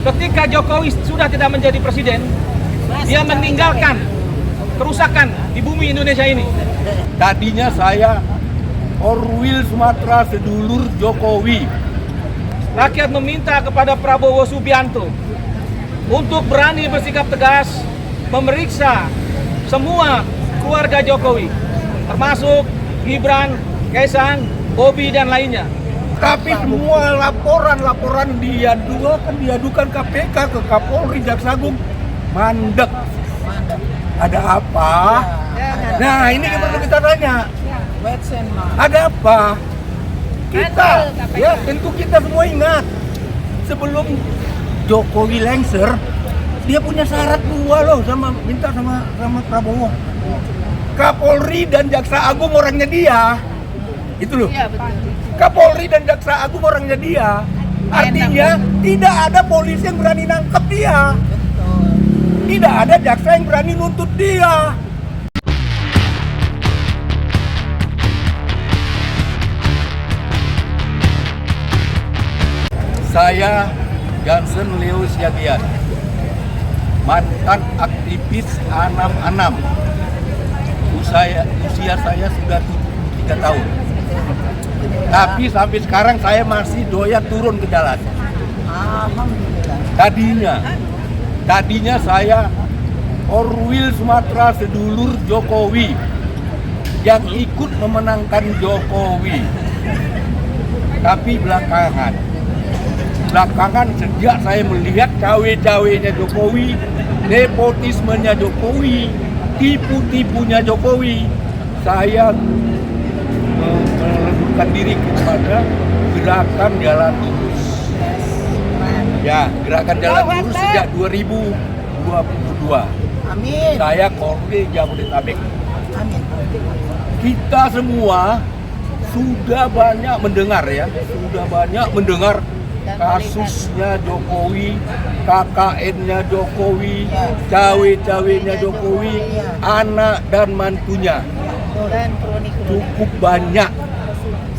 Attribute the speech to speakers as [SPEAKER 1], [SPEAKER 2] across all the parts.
[SPEAKER 1] Ketika Jokowi sudah tidak menjadi presiden, dia meninggalkan kerusakan di bumi Indonesia ini.
[SPEAKER 2] Tadinya saya Orwil Sumatera sedulur Jokowi.
[SPEAKER 1] Rakyat meminta kepada Prabowo Subianto untuk berani bersikap tegas memeriksa semua keluarga Jokowi, termasuk Gibran, Kaisang, Bobi, dan lainnya.
[SPEAKER 2] Tapi semua laporan diadukan KPK ke Kapolri, Jaksa Agung, mandek. Ada apa? Nah, ini yang perlu kita tanya. Ada apa? Kita, ya tentu kita semua ingat, sebelum Jokowi lengser, dia punya syarat dua loh, minta sama Prabowo. Kapolri dan Jaksa Agung orangnya dia, itu loh. Kapolri dan Jaksa Agung orangnya dia. Artinya tidak ada polisi yang berani nangkep dia. Tidak ada jaksa yang berani nuntut dia. Saya Johnson Leo Siagian, mantan aktivis Anam-Anam. Usia saya sudah 73 tahun. Tapi sampai sekarang saya masih doyan turun ke jalan. Tadinya saya Orwil Sumatera sedulur Jokowi yang ikut memenangkan Jokowi. Tapi belakangan sejak saya melihat cawe-cawenya Jokowi, nepotismenya Jokowi, tipu-tipunya Jokowi, saya meledurkan diri kepada gerakan jalan lurus. Ya, gerakan jalan lurus sejak 2022.
[SPEAKER 3] Amin.
[SPEAKER 2] Saya Korwil Jabodetabek.
[SPEAKER 3] Amin.
[SPEAKER 2] Kita semua sudah banyak mendengar kasusnya Jokowi, KKN-nya Jokowi, cawe-cawenya Jokowi, anak dan mantunya.
[SPEAKER 3] Dan
[SPEAKER 2] Cukup banyak.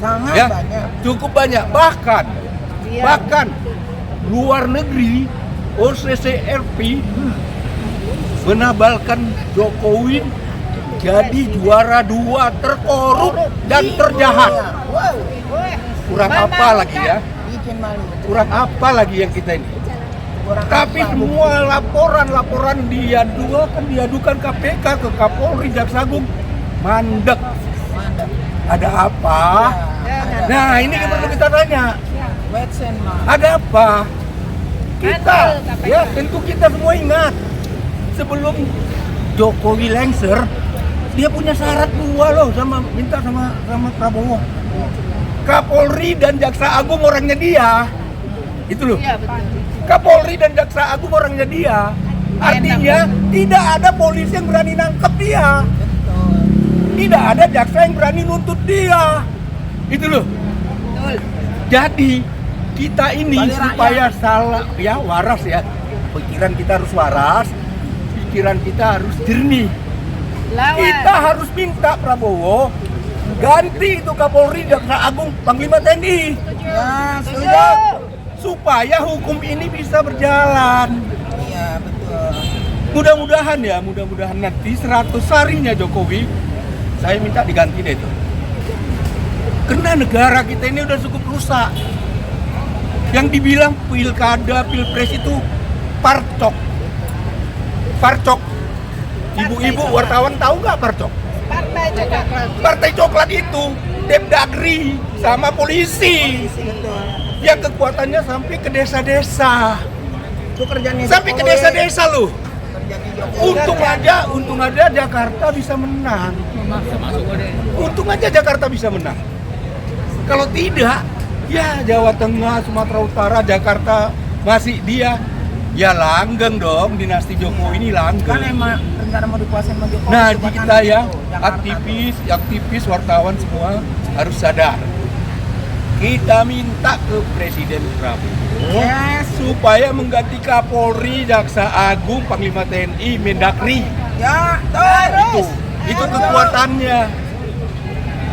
[SPEAKER 3] sangat
[SPEAKER 2] Ya,
[SPEAKER 3] banyak.
[SPEAKER 2] cukup banyak. Bahkan luar negeri, OCCRP menabalkan Jokowi jadi juara 2 terkorup dan terjahat. Kurang apa lagi ya?
[SPEAKER 3] Bikin malu.
[SPEAKER 2] Kurang apa lagi yang kita ini? Tapi semua laporan diadukan KPK ke Kapolri, Jaksa Agung, mandek. Ada apa? Nah, ini yang perlu kita tanya. Ada apa? Kita, ya tentu kita semua ingat, sebelum Jokowi lengser, dia punya syarat dua loh, minta sama Prabowo. Kapolri dan Jaksa Agung orangnya dia, itu loh. Kapolri dan Jaksa Agung orangnya dia. Artinya tidak ada polisi yang berani nangkep dia. Tidak ada jaksa yang berani nuntut dia. Itu loh. Jadi kita ini supaya waras ya. Pikiran kita harus waras, pikiran kita harus jernih. Kita harus minta Prabowo ganti itu Kapolri, Jaksa Agung, Panglima TNI.
[SPEAKER 3] Ya, sudah.
[SPEAKER 2] Supaya hukum ini bisa berjalan.
[SPEAKER 3] Iya, betul.
[SPEAKER 2] Mudah-mudahan nanti 100 harinya Jokowi, saya minta diganti deh itu. Karena negara kita ini udah cukup rusak. Yang dibilang pilkada, pilpres itu parcok. Ibu-ibu wartawan tahu nggak parcok? Partai coklat itu Depdagri sama polisi. Yang kekuatannya sampai ke desa-desa. Sampai ke desa-desa loh. Untung aja Jakarta bisa menang. Kalau tidak, ya Jawa Tengah, Sumatera Utara, Jakarta masih dia. Ya langgeng dong, dinasti Jokowi ini langgeng.
[SPEAKER 3] Kan emang rencana mau dikuasain sama Jokowi.
[SPEAKER 2] Nah, kita ya, aktivis, wartawan semua harus sadar. Kita minta ke Presiden Prabowo supaya mengganti Kapolri, Jaksa Agung, Panglima TNI, Mendagri.
[SPEAKER 3] Ya, terus.
[SPEAKER 2] Itu kekuatannya.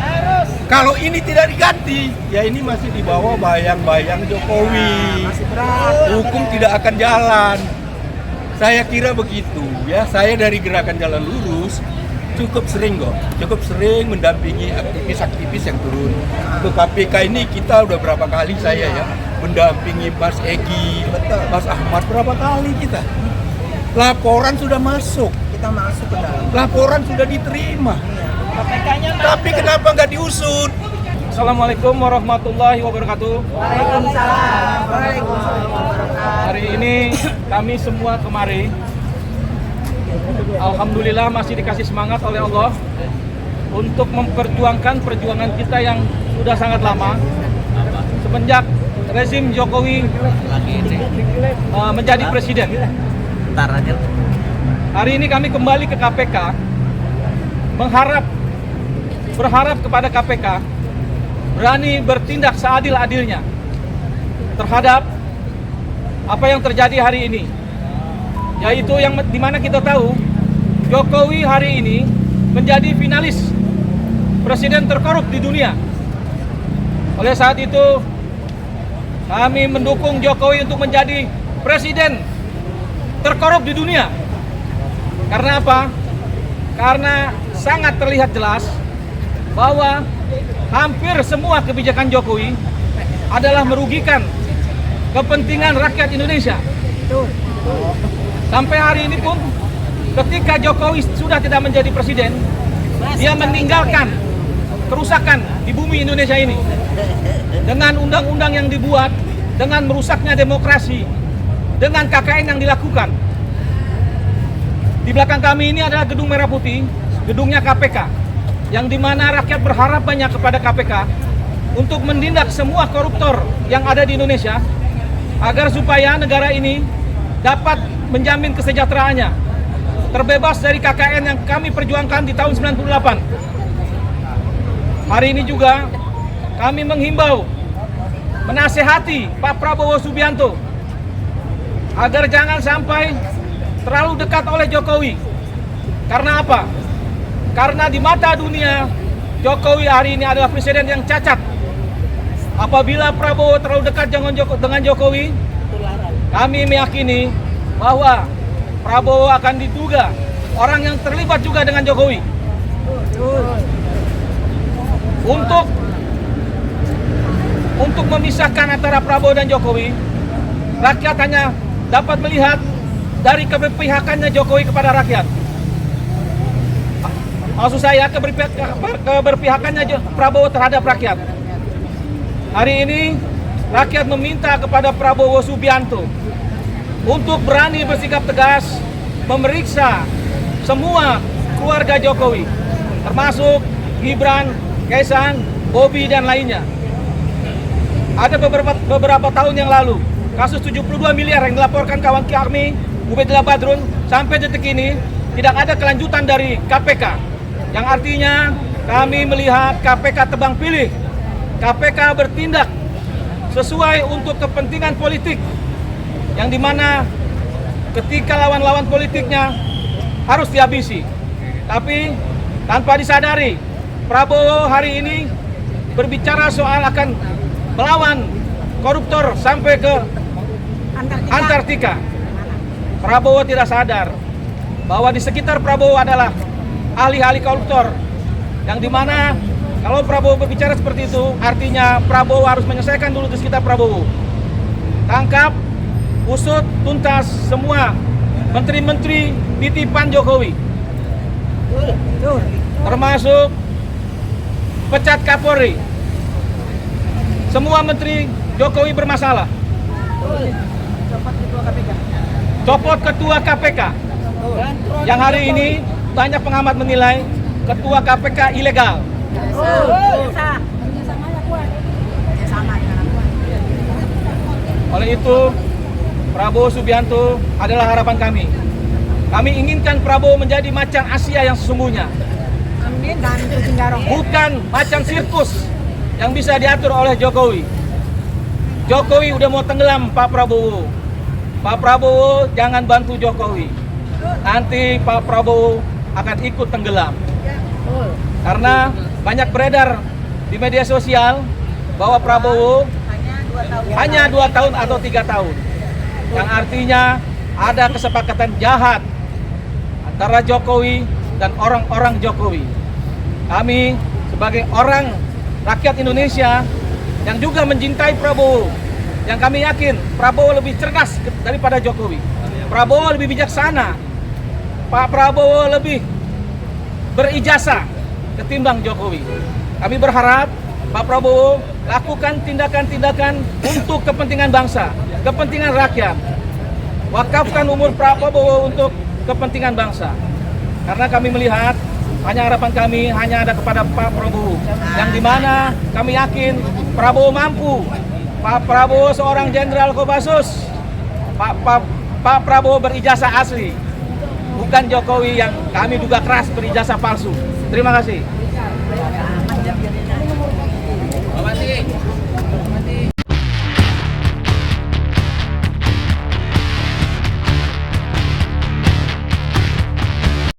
[SPEAKER 3] Harus.
[SPEAKER 2] Kalau ini tidak diganti, ya ini masih di bawah bayang-bayang Jokowi.
[SPEAKER 3] Masih berat.
[SPEAKER 2] Hukum tidak akan jalan. Saya kira begitu ya. Saya dari Gerakan Jalan Lurus cukup sering mendampingi aktivis-aktivis yang turun ke KPK ini. Kita udah berapa kali saya ya mendampingi Mas Egy, Mas Ahmad, berapa kali kita. Laporan sudah masuk,
[SPEAKER 3] Kita masuk ke dalam.
[SPEAKER 2] laporan sudah diterima.
[SPEAKER 1] KPK-nya
[SPEAKER 2] Tapi kenapa nggak diusut?
[SPEAKER 1] Assalamualaikum warahmatullahi wabarakatuh.
[SPEAKER 3] Waalaikumsalam. Waalaikumsalam.
[SPEAKER 1] Hari ini kami semua kemari, alhamdulillah masih dikasih semangat oleh Allah untuk memperjuangkan perjuangan kita yang sudah sangat lama semenjak rezim Jokowi menjadi presiden. Hari ini kami kembali ke KPK berharap kepada KPK berani bertindak seadil-adilnya terhadap apa yang terjadi hari ini, yaitu yang dimana kita tahu Jokowi hari ini menjadi finalis presiden terkorup di dunia. Oleh saat itu kami mendukung Jokowi untuk menjadi presiden terkorup di dunia. Karena apa? Karena sangat terlihat jelas bahwa hampir semua kebijakan Jokowi adalah merugikan kepentingan rakyat Indonesia. Sampai hari ini pun ketika Jokowi sudah tidak menjadi presiden, dia meninggalkan kerusakan di bumi Indonesia ini dengan undang-undang yang dibuat, dengan merusaknya demokrasi, dengan KKN yang dilakukan. Di belakang kami ini adalah Gedung Merah Putih, gedungnya KPK, yang dimana rakyat berharap banyak kepada KPK untuk menindak semua koruptor yang ada di Indonesia agar supaya negara ini dapat menjamin kesejahteraannya, terbebas dari KKN yang kami perjuangkan di tahun 98. Hari ini juga kami menghimbau, menasehati Pak Prabowo Subianto agar jangan sampai terlalu dekat oleh Jokowi. Karena apa? Karena di mata dunia Jokowi hari ini adalah presiden yang cacat. Apabila Prabowo terlalu dekat dengan Jokowi, kami meyakini bahwa Prabowo akan diduga orang yang terlibat juga dengan Jokowi. Untuk memisahkan antara Prabowo dan Jokowi, rakyat hanya dapat melihat dari keberpihakannya Jokowi kepada rakyat. Maksud saya keberpihakannya Prabowo terhadap rakyat. Hari ini rakyat meminta kepada Prabowo Subianto untuk berani bersikap tegas memeriksa semua keluarga Jokowi, termasuk Gibran, Kaisang, Bobi dan lainnya. Ada beberapa tahun yang lalu kasus 72 miliar yang dilaporkan kawan kami Ubaidillah Badrun, sampai detik ini tidak ada kelanjutan dari KPK. Yang artinya kami melihat KPK tebang pilih. KPK bertindak sesuai untuk kepentingan politik, yang dimana ketika lawan-lawan politiknya harus dihabisi. Tapi tanpa disadari, Prabowo hari ini berbicara soal akan melawan koruptor sampai ke Antartika. Prabowo tidak sadar bahwa di sekitar Prabowo adalah ahli-ahli koruptor, yang dimana kalau Prabowo berbicara seperti itu, artinya Prabowo harus menyelesaikan dulu di sekitar Prabowo. Tangkap, usut, tuntas semua menteri-menteri titipan Jokowi, termasuk pecat Kapolri. Semua menteri Jokowi bermasalah. Copot ketua KPK. Yang hari ini banyak pengamat menilai ketua KPK ilegal. Oleh itu, Prabowo Subianto adalah harapan kami. Kami inginkan Prabowo menjadi macan Asia yang sesungguhnya, bukan macan sirkus yang bisa diatur oleh Jokowi. Jokowi udah mau tenggelam, Pak Prabowo. Pak Prabowo jangan bantu Jokowi. Nanti Pak Prabowo akan ikut tenggelam. Karena banyak beredar di media sosial bahwa Prabowo hanya 2 tahun atau 3 tahun. Yang artinya ada kesepakatan jahat antara Jokowi dan orang-orang Jokowi. Kami sebagai orang rakyat Indonesia yang juga mencintai Prabowo, yang kami yakin Prabowo lebih cerdas daripada Jokowi. Prabowo lebih bijaksana. Pak Prabowo lebih berijazah ketimbang Jokowi. Kami berharap Pak Prabowo lakukan tindakan-tindakan untuk kepentingan bangsa, kepentingan rakyat. Wakafkan umur Pak Prabowo untuk kepentingan bangsa. Karena kami melihat harapan kami hanya ada kepada Pak Prabowo, yang dimana kami yakin Prabowo mampu. Pak Prabowo seorang jenderal Kopassus. Pak Prabowo berijazah asli, bukan Jokowi yang kami duga keras berijazah palsu. Terima kasih.